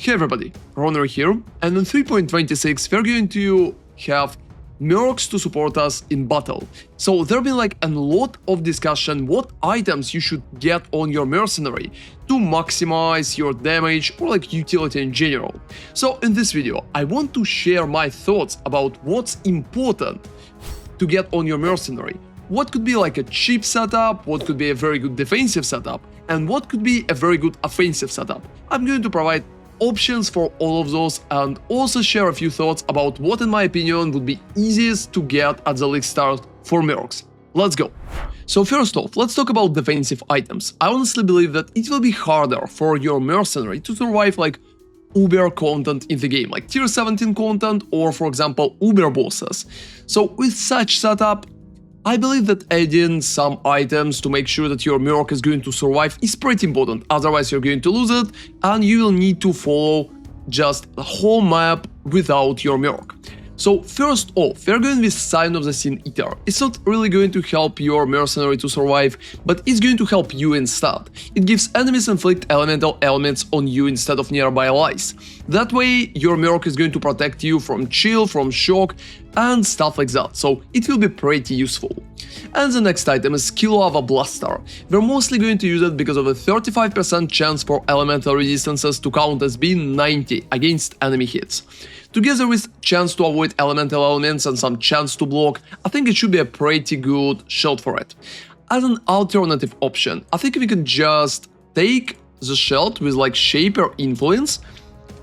Hey everybody, Ronarray here, and in 3.26 we're going to have Mercs to support us in battle. So there'll be like a lot of discussion what items you should get on your Mercenary to maximize your damage or like utility in general. So in this video I want to share my thoughts about what's important to get on your Mercenary. What could be like a cheap setup, what could be a very good defensive setup, and what could be a very good offensive setup. I'm going to provide options for all of those and also share a few thoughts about what in my opinion would be easiest to get at the league start for Mercs. Let's go! So first off, let's talk about defensive items. I honestly believe that it will be harder for your Mercenary to survive like Uber content in the game, like tier 17 content or for example Uber bosses. So with such setup, I believe that adding some items to make sure that your Merc is going to survive is pretty important, otherwise you're going to lose it and you will need to follow just the whole map without your Merc. So first off, we're going with Sign of the Sin Eater. It's not really going to help your Mercenary to survive, but it's going to help you instead. It gives enemies inflict elemental elements on you instead of nearby allies. That way your Merc is going to protect you from chill, from shock and stuff like that, so it will be pretty useful. And the next item is Skill Lava Blaster. We're mostly going to use it because of a 35% chance for elemental resistances to count as being 90 against enemy hits. Together with chance to avoid elemental elements and some chance to block, I think it should be a pretty good shield for it. As an alternative option, I think we can just take the shield with like Shaper Influence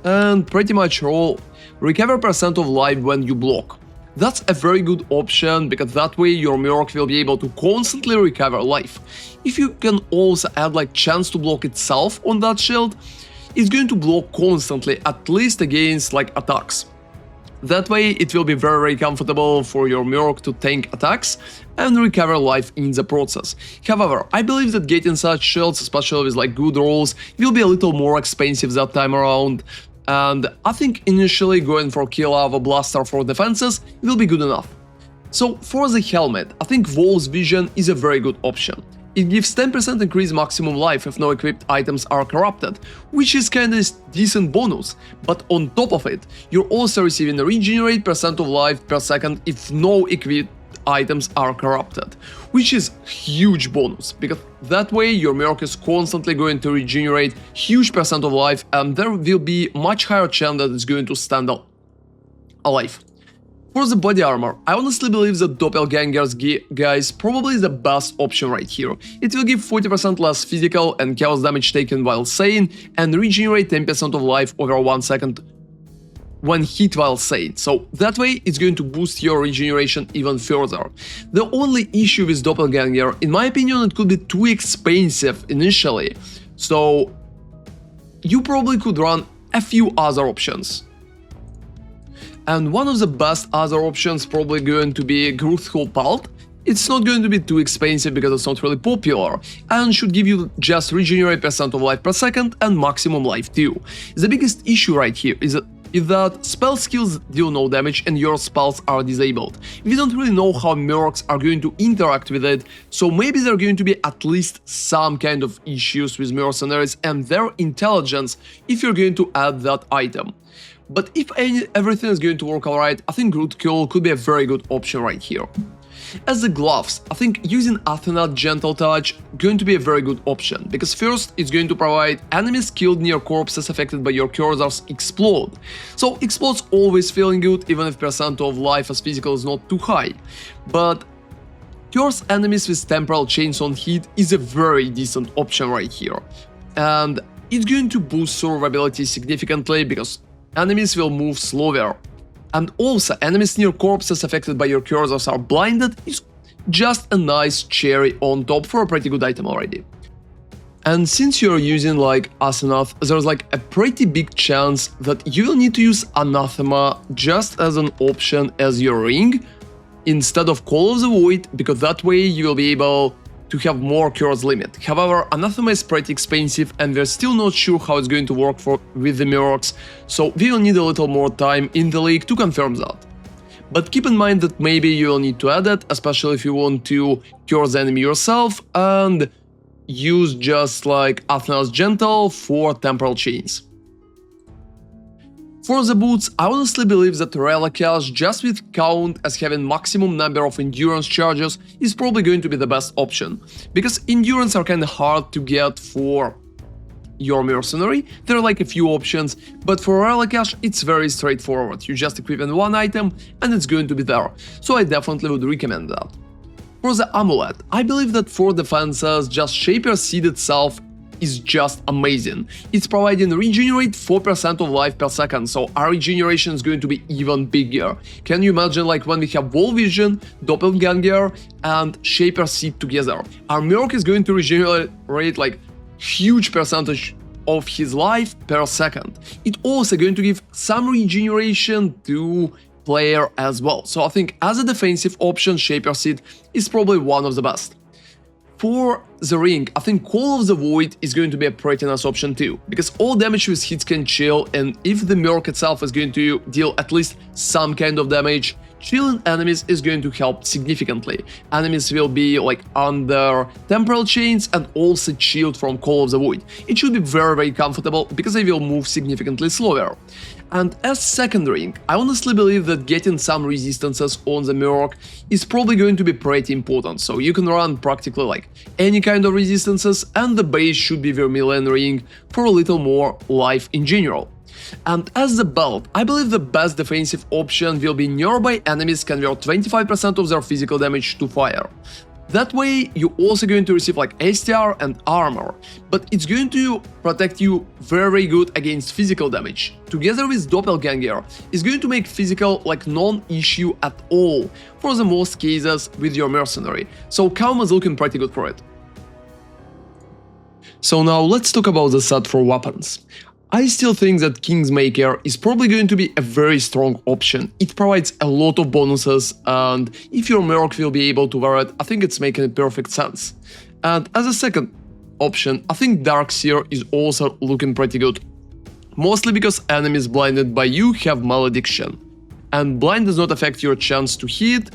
and pretty much roll recover percent of life when you block. That's a very good option because that way your Merc will be able to constantly recover life. If you can also add like chance to block itself on that shield, it's going to block constantly, at least against like attacks. That way it will be very comfortable for your Merc to tank attacks and recover life in the process. However, I believe that getting such shields, especially with like good rolls, will be a little more expensive that time around. And I think initially going for Kill Lava Blaster for defenses will be good enough. So for the helmet, I think Wolf's Vision is a very good option. It gives 10% increased maximum life if no equipped items are corrupted, which is kinda decent bonus, but on top of it, you're also receiving a regenerate percent of life per second if no equipped items are corrupted, which is huge bonus, because that way your Merc is constantly going to regenerate huge percent of life and there will be much higher chance that it's going to stand alive. For the body armor, I honestly believe that Doppelganger's guys probably the best option right here. It will give 40% less physical and chaos damage taken while sane and regenerate 10% of life over 1 second when hit while sane, so that way it's going to boost your regeneration even further. The only issue with Doppelganger, in my opinion, it could be too expensive initially, so you probably could run a few other options. And one of the best other options probably going to be Gruthul Palt. It's not going to be too expensive because it's not really popular and should give you just regenerate percent of life per second and maximum life too. The biggest issue right here is that spell skills deal no damage and your spells are disabled. We don't really know how Mercs are going to interact with it, so maybe there are going to be at least some kind of issues with Mercenaries and their intelligence if you're going to add that item. But if everything is going to work alright, I think Gruthul could be a very good option right here. As the gloves, I think using Athena's Gentle Touch going to be a very good option, because first it's going to provide enemies killed near corpses affected by your cursors explode. So explodes always feeling good even if percent of life as physical is not too high. But curse enemies with temporal chains on hit is a very decent option right here. And it's going to boost survivability significantly because enemies will move slower. And also, enemies near corpses affected by your cursors are blinded is just a nice cherry on top for a pretty good item already. And since you're using like Asenath, there's like a pretty big chance that you will need to use Anathema just as an option as your ring instead of Call of the Void, because that way you will be able to have more curse limit. However, Anathema is pretty expensive and we're still not sure how it's going to work with the Mercs, so we will need a little more time in the league to confirm that. But keep in mind that maybe you will need to add it, especially if you want to curse the enemy yourself and use just like Athena's Gentle for temporal chains. For the boots, I honestly believe that Relicash, just with count as having maximum number of endurance charges, is probably going to be the best option, because endurance are kinda hard to get for your Mercenary. There are like a few options, but for Relicash it's very straightforward. You just equip in one item and it's going to be there, so I definitely would recommend that. For the Amulet, I believe that for defenses, just Shaper Seed itself is just amazing. It's providing regenerate 4% of life per second, so our regeneration is going to be even bigger. Can you imagine like when we have Wall Vision, Doppelganger and Shaper Seed together? Our Merc is going to regenerate like huge percentage of his life per second. It also going to give some regeneration to player as well. So I think as a defensive option, Shaper Seed is probably one of the best. For the ring, I think Call of the Void is going to be a pretty nice option too, because all damage with hits can chill, and if the Merc itself is going to deal at least some kind of damage, chilling enemies is going to help significantly. Enemies will be like under temporal chains and also chilled from Call of the Void. It should be very comfortable because they will move significantly slower. And as second ring, I honestly believe that getting some resistances on the Merc is probably going to be pretty important, so you can run practically like any kind of resistances, and the base should be Vermilion ring for a little more life in general. And as the belt, I believe the best defensive option will be nearby enemies convert 25% of their physical damage to fire. That way you're also going to receive like STR and Armour, but it's going to protect you very good against physical damage. Together with Doppelganger, it's going to make physical like non-issue at all for the most cases with your Mercenary, so Calm is looking pretty good for it. So now let's talk about the set for weapons. I still think that Kingsmaker is probably going to be a very strong option. It provides a lot of bonuses, and if your Merc will be able to wear it, I think it's making perfect sense. And as a second option, I think Darkseer is also looking pretty good. Mostly because enemies blinded by you have Malediction, and blind does not affect your chance to hit,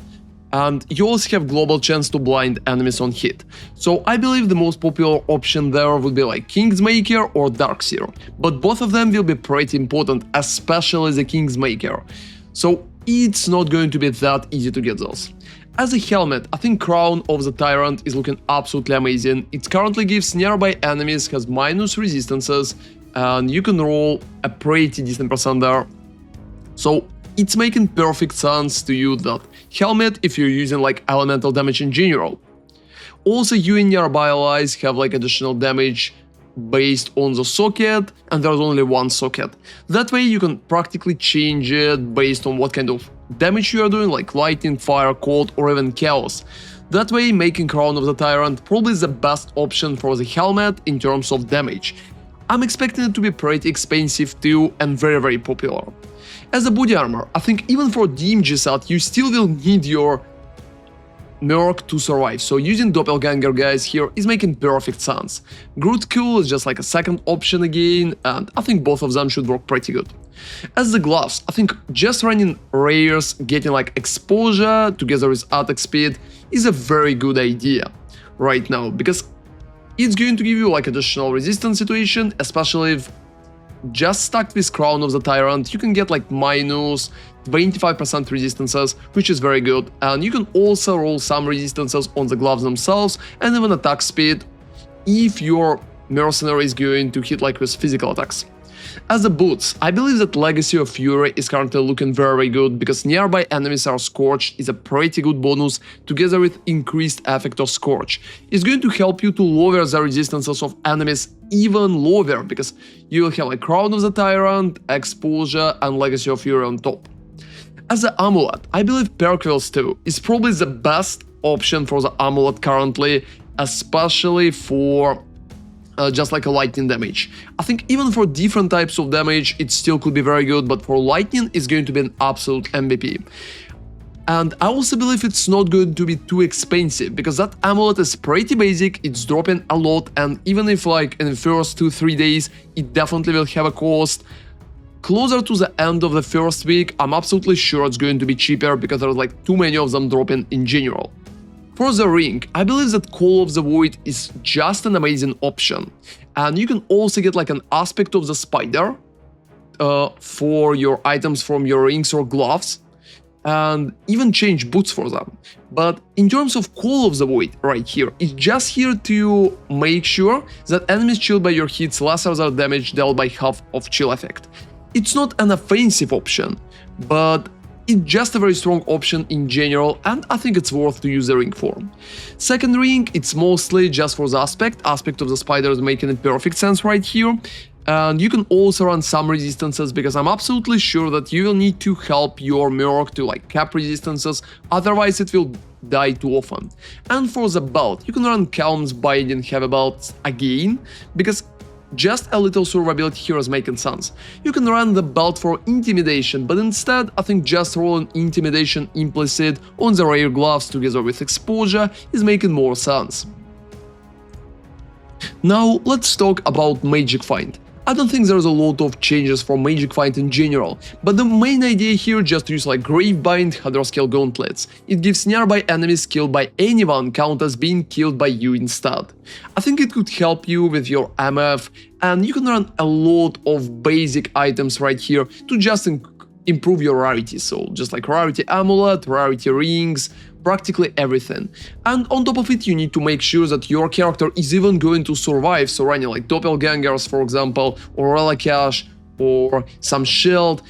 and you also have global chance to blind enemies on hit. So I believe the most popular option there would be like Kingsmaker or Darkseer, but both of them will be pretty important, especially the Kingsmaker. So it's not going to be that easy to get those. As a helmet, I think Crown of the Tyrant is looking absolutely amazing. It currently gives nearby enemies has minus resistances, and you can roll a pretty decent percent there. So it's making perfect sense to use that helmet if you're using like elemental damage in general. Also, you and nearby allies have like additional damage based on the socket, and there's only one socket. That way you can practically change it based on what kind of damage you are doing, like lightning, fire, cold, or even chaos. That way making Crown of the Tyrant probably the best option for the helmet in terms of damage. I'm expecting it to be pretty expensive too, and very popular. As a body armor, I think even for DMG set you still will need your Merc to survive, so using Doppelganger guys here is making perfect sense. Groot Cool is just like a second option again, and I think both of them should work pretty good. As the gloves, I think just running rares, getting like exposure together with attack speed is a very good idea right now, because it's going to give you like additional resistance situation, especially if just stacked with Crown of the Tyrant, you can get like minus 25% resistances, which is very good, and you can also roll some resistances on the gloves themselves and even attack speed if your Mercenary is going to hit like with physical attacks. As the boots, I believe that Legacy of Fury is currently looking very good, because nearby enemies are scorched is a pretty good bonus together with increased effect of Scorch. It's going to help you to lower the resistances of enemies even lower, because you will have like Crown of the Tyrant, Exposure and Legacy of Fury on top. As the Amulet, I believe Perquills 2 is probably the best option for the Amulet currently, especially for just like a lightning damage. I think even for different types of damage it still could be very good, but for lightning it's going to be an absolute MVP. And I also believe it's not going to be too expensive, because that amulet is pretty basic, it's dropping a lot, and even if like in the first 2-3 days it definitely will have a cost, closer to the end of the first week I'm absolutely sure it's going to be cheaper, because there's like too many of them dropping in general. For the ring, I believe that Call of the Void is just an amazing option, and you can also get like an aspect of the spider, for your items from your rings or gloves, and even change boots for them. But in terms of Call of the Void right here, it's just here to make sure that enemies chilled by your hits lesser their damage dealt by half of chill effect. It's not an offensive option, but it's just a very strong option in general, and I think it's worth to use the ring for. Second ring, it's mostly just for the aspect of the spiders, making it perfect sense right here. And you can also run some resistances, because I'm absolutely sure that you will need to help your Merc to like cap resistances, otherwise it will die too often. And for the belt, you can run Calm's Binding Heavy Belts again, because just a little survivability here is making sense. You can run the belt for Intimidation, but instead I think just rolling Intimidation implicit on the rare gloves together with Exposure is making more sense. Now let's talk about Magic Find. I don't think there's a lot of changes for Magic Find in general, but the main idea here is just to use like Gravebind, Hydrascale Gauntlets. It gives nearby enemies killed by anyone count as being killed by you instead. I think it could help you with your MF, and you can run a lot of basic items right here to just improve your rarity, so just like Rarity Amulet, Rarity Rings, practically everything. And on top of it, you need to make sure that your character is even going to survive, so running like Doppelgangers, for example, or Relic Cache, or some Shield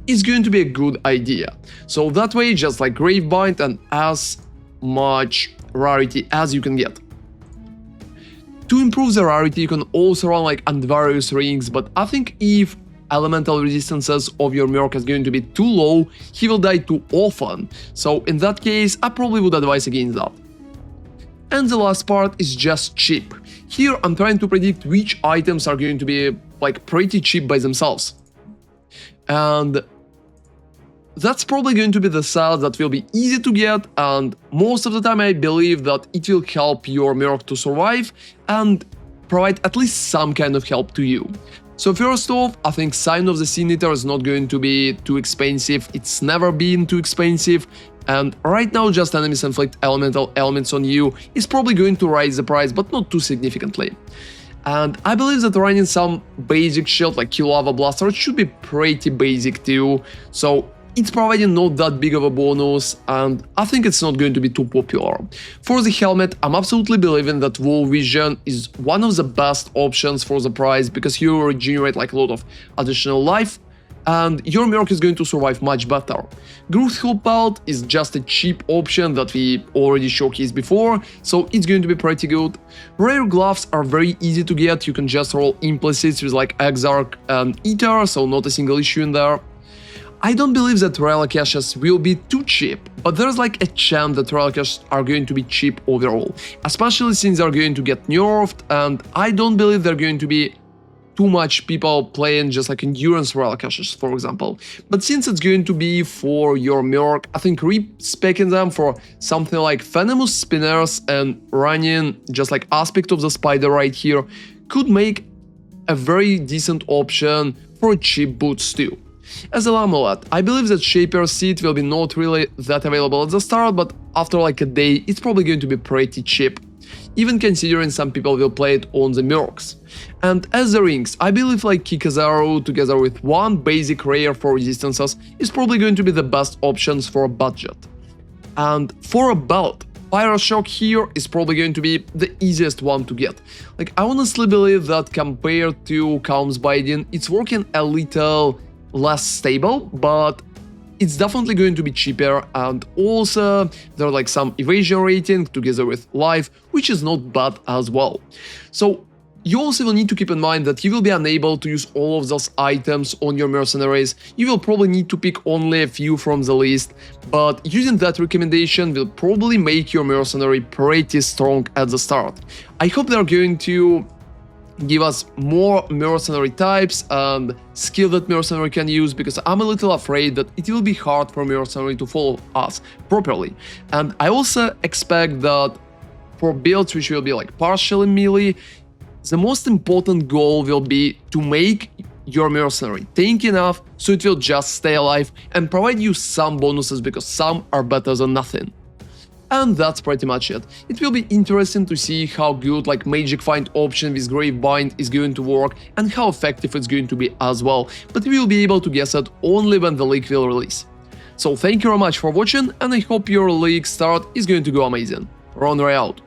is going to be a good idea. So that way, just like Gravebind and as much rarity as you can get. To improve the rarity, you can also run like Antivarious Rings, but I think if elemental resistances of your Merc is going to be too low, he will die too often, so in that case I probably would advise against that. And the last part is just cheap. Here I'm trying to predict which items are going to be like pretty cheap by themselves. And that's probably going to be the set that will be easy to get, and most of the time I believe that it will help your Merc to survive and provide at least some kind of help to you. So first off, I think Sign of the Sin Eater is not going to be too expensive, it's never been too expensive, and right now just enemies inflict elemental elements on you is probably going to raise the price, but not too significantly. And I believe that running some basic shield like Kilava Blaster should be pretty basic too, so it's providing not that big of a bonus, and I think it's not going to be too popular. For the helmet, I'm absolutely believing that Wall Vision is one of the best options for the price, because you regenerate like a lot of additional life, and your Merc is going to survive much better. Growth Heal Belt is just a cheap option that we already showcased before, so it's going to be pretty good. Rare gloves are very easy to get, you can just roll implicits with like Exarch and Eater, so not a single issue in there. I don't believe that Relic Caches will be too cheap, but there's like a chance that Relic Caches are going to be cheap overall, especially since they're going to get nerfed, and I don't believe they're going to be too much people playing just like Endurance Relic Caches, for example. But since it's going to be for your Merc, I think re-speccing them for something like Venomous Spinners and running just like Aspect of the Spider right here could make a very decent option for cheap boots too. As an amulet, I believe that Shaper's Seed will be not really that available at the start, but after like a day, it's probably going to be pretty cheap, even considering some people will play it on the Mercs. And as the rings, I believe like Kikazaru together with one basic rare for resistances is probably going to be the best options for a budget. And for a belt, Pyroshock here is probably going to be the easiest one to get. Like, I honestly believe that compared to Calm's Binding, it's working a little less stable, but it's definitely going to be cheaper, and also there are like some evasion rating together with life, which is not bad as well. So you also will need to keep in mind that you will be unable to use all of those items on your mercenaries. You will probably need to pick only a few from the list, but using that recommendation will probably make your mercenary pretty strong at the start. I hope they're going to give us more mercenary types and skill that mercenary can use, because I'm a little afraid that it will be hard for mercenary to follow us properly. And I also expect that for builds which will be like partially melee, the most important goal will be to make your mercenary tanky enough so it will just stay alive and provide you some bonuses, because some are better than nothing. And that's pretty much it. It will be interesting to see how good like Magic Find option with Grave Bind is going to work and how effective it's going to be as well, but we will be able to guess it only when the leak will release. So thank you very much for watching, and I hope your league start is going to go amazing. Ronarray out.